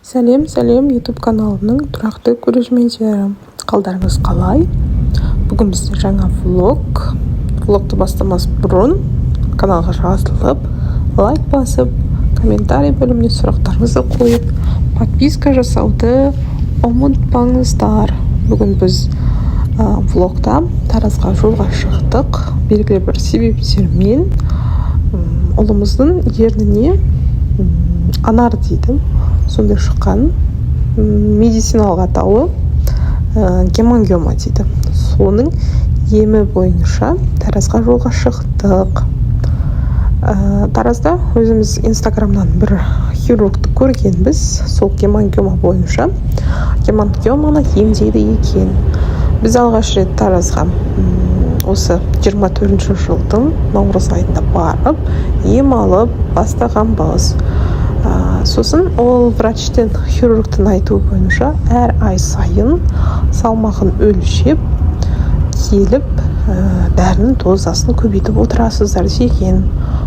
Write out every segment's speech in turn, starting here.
Сәлем YouTube каналының тұрақты көрермендері. Қалдарыңыз қалай? Бүгін бізде жаңа влогты бастамас бұрын каналға жазылып, лайк басып, комментарий бөліміне сұрақтарыңызды қойып, подписка жасауды ұмытпаңыздар. Бүгін біз влогта Таразға жолға шықтық. Белгілі бір себептермен ұлымыздың ерніне анар дейді. Сонда шыққан медициналық атауы гемангиома дейді. Соның емі бойынша Таразға жолға шықтық. Таразда өзіміз инстаграмнан бір хирургты көргенбіз. Сол гемангиома бойынша гемангиоманы емдейді екен. Біз алғаш рет Таразға осы 24 жылдың наурыз айында барып, ем алып бастағанбыз. Сосын ол врачтен, хирургтың айтуы бойынша әр ай сайын салмағын өлшеп келіп, дәрінің дозасын көбейтіп отырасыздар деген.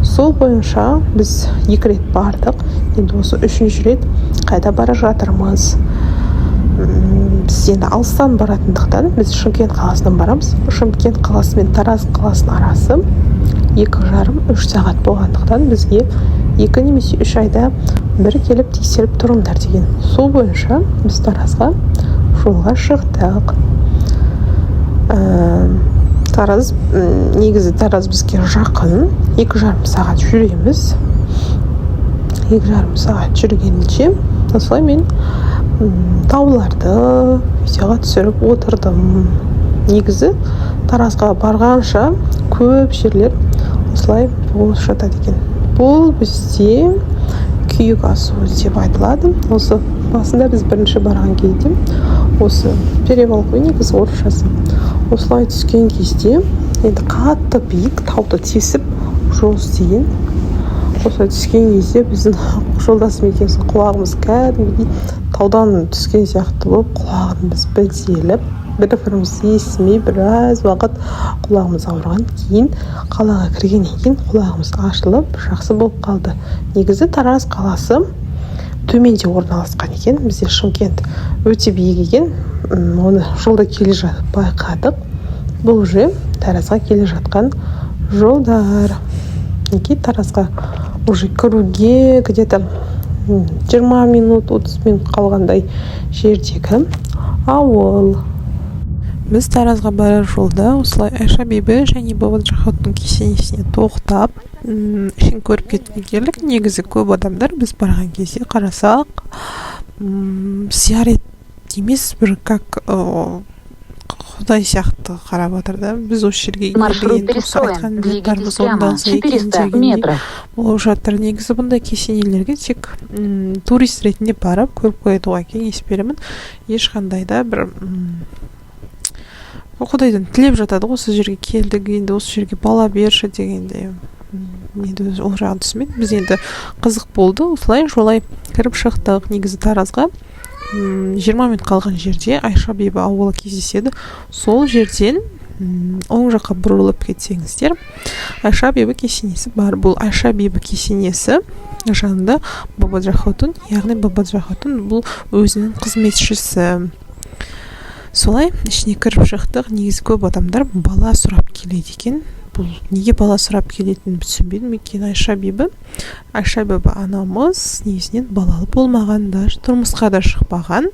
Сол бойынша біз 2 рет бардық. Енді осы 3-ші рет қайда бара жатырмыз. Біз енді алыстан баратындықтан біз Шымкент қаласынан барамыз. Шымкент қаласы мен Тараз қаласының арасы 2,5-3 сағат болғандықтан бізге 2 немесе 3 айда бір келіп тексеріп тұрыңдар деген. Сол бойынша біз Таразға жолға шықтық. Негізі Тараз бізге жақын, 2,5 сағат жүреміз. 2,5 сағат жүргенше осылай мен тауларды видеоға түсіріп отырдым. Негізі Таразға барғанша көп жерлер осылай болып жатады екен. Бұл бізде күйік асу деп айтылады. Осы басында біз бірінші барған кезде осы перевалка негізі орысшасы. Осылай түскен кезде енді қатты биік тауды тесіп жол істеген. Осылай түскен кезде біздің жолдасым екеуміз құлағымыз кәдімгідей таудан түскен сияқты болып, құлағымыз бітеліп, бір-бірімізді естімей біраз уақыт құлағымыз ауырған. Кейін қалаға кіргеннен кейін құлағымыз ашылып, жақсы болып қалды. Негізі Тараз қаласы төменде орналасқан екен. Бізде Шымкент өте биік екен. Оны жолда келе жатып байқадық. Бұл уже Таразға келе жатқан жолдар. Неге Таразға уже кіруге где-то 20 минут, 30 минут қалғандай жердегі ауыл. Біз Таразға барар жолда осылай Айша бибі және Бабаджахаттың кесенесіне тоқтап, ішін көріп кетуге келдік. Негізі көп адамдар біз барған кезде қарасақ, зиярет емес, бір как Құдай сияқты қарап отырды. Біз осы жерге маршрут перестроен, двигайтесь прямо 400 метров. Болып жатыр. Негізі бұндай кесенелерге тек турист ретінде барып көріп қоятуға кеңес беремін. Ешқандай да бір Құдайдан тілеп жатады. Осы жерге келдік, енді осы жерге бала берші дегенде. Енді ол жағын түсінбейді. Біз енді қызық болды. Осылай жолай кіріп шықтық. Негізі Таразға 20 минут қалған жерде Айша бибі ауылы кездеседі. Сол жерден оң жаққа бұрылып кетсеңіздер, Айша бибі кесенесі бар. Бұл Айша бибі кесенесі жанында Бабаджахаттың, яғни Бабаджахаттың бұл өзінің қызметшісі. Солай ішіне кіріп шықтық. Негізі көп адамдар бала сұрап келеді екен. Бұл неге бала сұрап келетінін түсінбедім екен. Айша бибі анамыз негізінен балалы болмаған, даже тұрмысқа да шықпаған,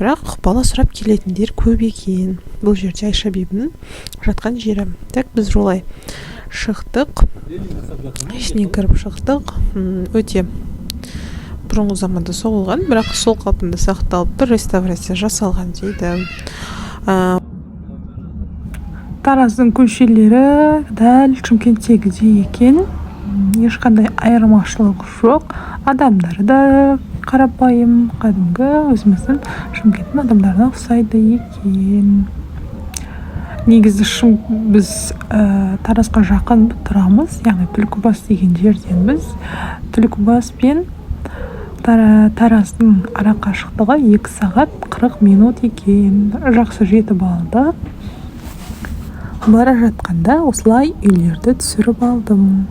бірақ бала сұрап келетіндер көп екен. Бұл жерде Айша бибінің жатқан жері. Так біз жолай шықтық, ішіне кіріп шықтық. Өте бұрынғы заманда соғылған, бірақ сол қалпында сақталып, бір реставрация жасалған дейді. Тараздың көшелері дәл Шымкенттегідей екен. Ешқандай айырмашылық жоқ. Адамдары да қарапайым, кәдімгі өзіміздің Шымкенттің адамдарына ұқсайды екен. Негізі біз Таразға жақын тұрамыз, яғни Түлкібас деген жерден біз. Түлкібас пен Тараздың ара қашықтығы 2 сағат 40 минут екен. Жақсы жетіп алды. Бара жатқанда осылай үйлерді түсіріп алдым.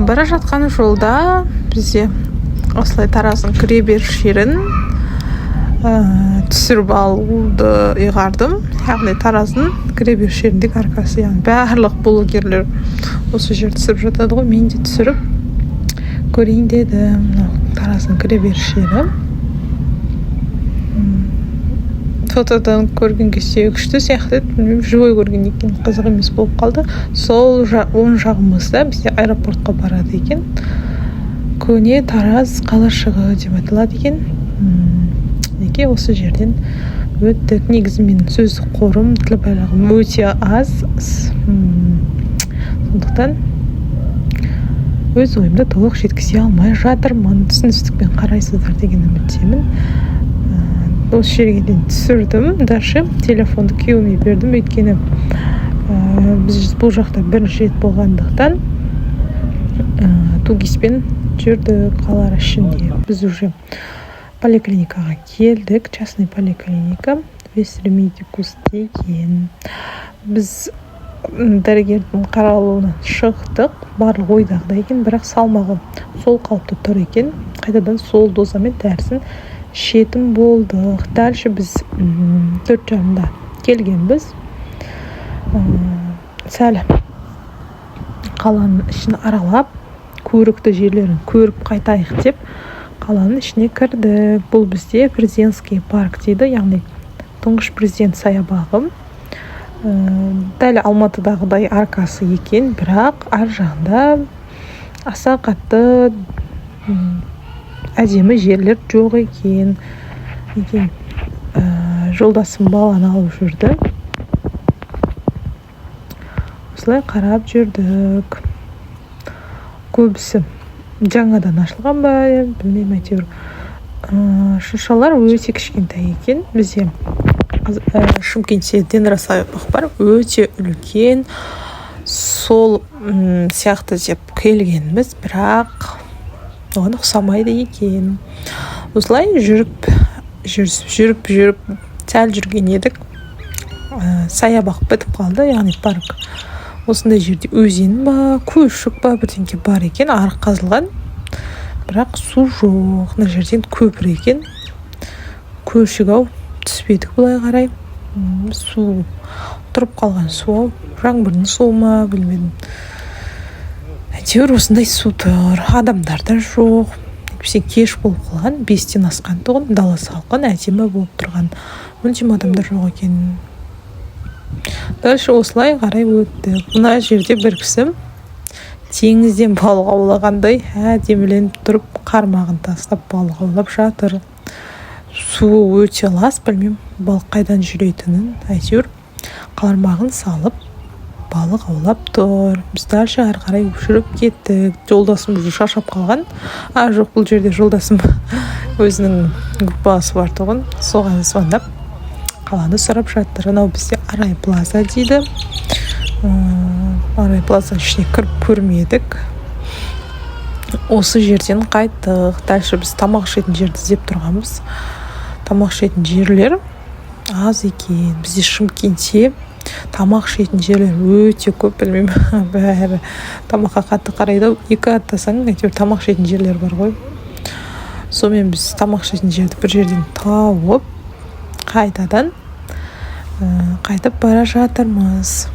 бара жатқан жолда бізде осылай Тараздың кіре беріс жерін түсіріп алуды ұйғардым. Яғни Тараздың кіре беріс жеріндегі аркасы, яғни барлық блогерлер осы жерді түсіріп жатады ғой, мен де түсіріп көрейін дедім. Тараздың кіре беріс жері. Фотодан көрген кезде күшті сияқты, білмеймін, живой көргеннен кейін қызық емес болып қалды. Сол оң жағымызда бізде аэропортқа барады екен. Көне Тараз қалашығы деп аталады екен. Неге осы жерден өттік. Негізі мен сөздік қорым, тіл байлығым өте аз. Сондықтан өз ойымды толық жеткізе алмай жатырмын. Түсіністікпен қарайсыздар деген үміттемін. Осы жерге дейін түсірдім. Даже телефонды күйеуіме бердім, өйткені біз бұл жақта бірінші рет болғандықтан тугиспен жүрдік қалар ішінде. Біз уже поликлиникаға келдік, частный поликлиника, Весремедикус деген. Біз дәрігердің қаралуынан шықтық, барлық ойдағыдай екен, бірақ салмағы сол қалыпты тұр екен. Қайтадан сол дозамен дәрісін шетім болдық. Дальше біз 4:30-да келгенбіз. Сәл қаланың ішін аралап, көрікті жерлерін көріп қайтайық деп қаланың ішіне кірдік. Бұл бізде президентский парк дейді, яғни тұңғыш президент саябағы. Дәл Алматыдағыдай аркасы екен, бірақ ар жағында аса қатты әдемі жерлер жоқ екен. Жолдасым баланы алып жүрді. Осылай қарап жүрдік. Көбісі жаңадан ашылған ба, білмеймін, әйтеуір. Шыршалар өте кішкентай екен. Бізде Шымкентте Денра саябақ бар, өте үлкен. Сол сияқты деп келгенбіз, бірақ оған ұқсамайды екен. Осылай жүріп сәл жүрген едік. Саябақ бітіп қалды, яғни парк. Осындай жерде өзен ба, көшік ба, бірдеңке бар екен, арық қазылған. Бірақ су жоқ. Мына жерден көпір екен. Көшік-ау, түспедік бұлай қарай. Су тұрып қалған су, жаңбырдың суы ма, білмедім. Әйтеуір осындай су тұр, адамдар да жоқ. Бізге кеш болып қалған, 5-тен асқан тұғын, дала салқын, әдемі болып тұрған. Мүлдем адамдар жоқ екен. Дальше осылай қарай өтті. Мына жерде бір кісі теңізден балық аулағандай әдеміленіп тұрып, қармағын тастап балық аулап жатыр. Су өте лас, білмеймін, балық қайдан жүретінін. Әйтеуір қармағын салып балық аулап тұр. Біз дальше ары қарай жүріп кеттік. Жолдасым уже шаршап қалған. Жоқ, бұл жерде жолдасым өзінің группасы бар тұғын. Соған звондап қаланы сұрап жатыр. Анау бізде Арай Плаза дейді. Арай Плаза ішіне кіріп көрмедік. Осы жерден қайттық. Дальше біз тамақ ішетін жерді іздеп тұрғанбыз. Тамақ ішетін жерлер аз екен. Бізде Шымкентте тамақ ішетін жерлер өте көп, білмеймін, бәрі тамаққа қатты қарайды. 2 аттасаң, әйтеуір тамақ ішетін жерлер бар ғой. Сонымен біз тамақ ішетін жерді бір жерден тауып, қайтадан қайтып бара жатырмыз.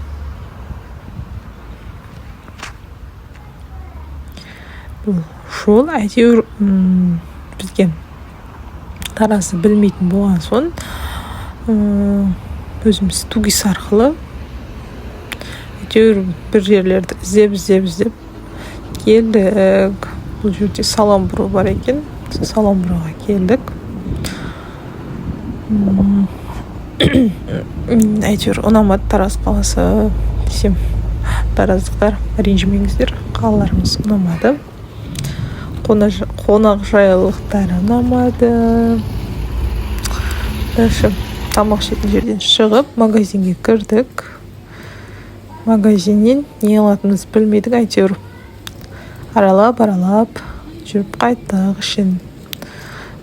Бұл жол әйтеуір бізге Таразды білмейтін болған соң, өзіміз тугис арқылы әйтеуір бір жерлерді іздеп келдік. Бұл жерде Саламбұру бар екен. Саламбұруға келдік. Әйтеуір ұнамады Тараз қаласы десем, тараздықтар ренжімеңіздер, қалаларымыз ұнамады. Қонақ жайлылықтары ұнамады. Дальше тамақ ішетін жерден шығып магазинге кірдік. Магазиннен не алатынымызды білмедік, әйтеуір аралап жүріп қайттық. Ішін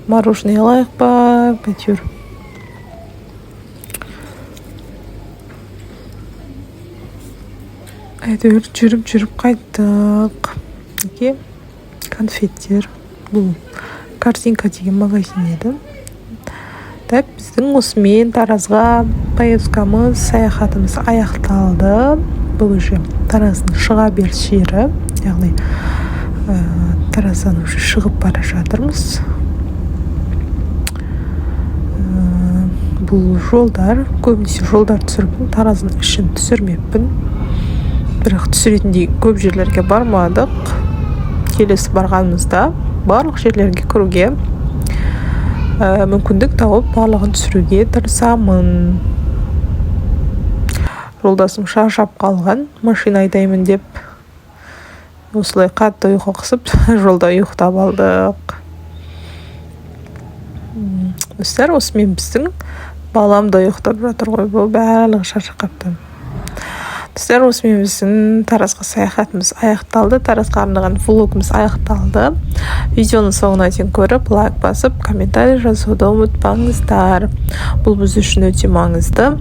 мороженое алайық па, әйтеуір жүріп қайттық. мінекей конфеттер. Бұл картинка деген магазин еді. Так, біздің осымен Таразға поездкамыз, саяхатымыз аяқталды. Бұл уже Тараздың шыға беріс жері, яғни Тараздан уже шығып бара жатырмыз. Бұл жолдар, көбінесе жолдар түсіріппін, Тараздың ішін түсірмеппін. Бірақ түсіретіндей көп жерлерге бармадық. Келесі барғанымызда барлық жерлерге кіруге мүмкіндік тауып барлығын түсіруге тырысамын. Жолдасым шаршап қалған, машина айдаймын деп осылай қатты ұйқы қысып жолда ұйықтап алдық. Достар, осымен біздің балам да ұйықтап жатыр ғой, бұл барлығы шаршап қапты. Достар, осымен біздің Таразға саяхатымыз аяқталды, Таразға арнаған влогымыз аяқталды. Видеоның соңына дейін көріп, лайк басып, комментарий жазуды ұмытпаңыздар. Бұл біз үшін өте маңызды.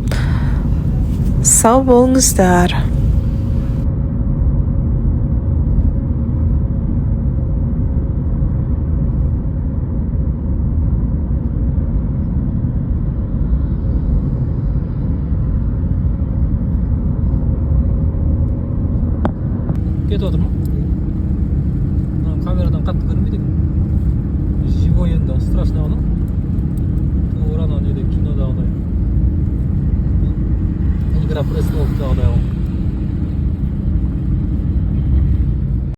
Сау болыңыздар. Кетіп отыр ма? Камерадан қатты көрінбейді екен.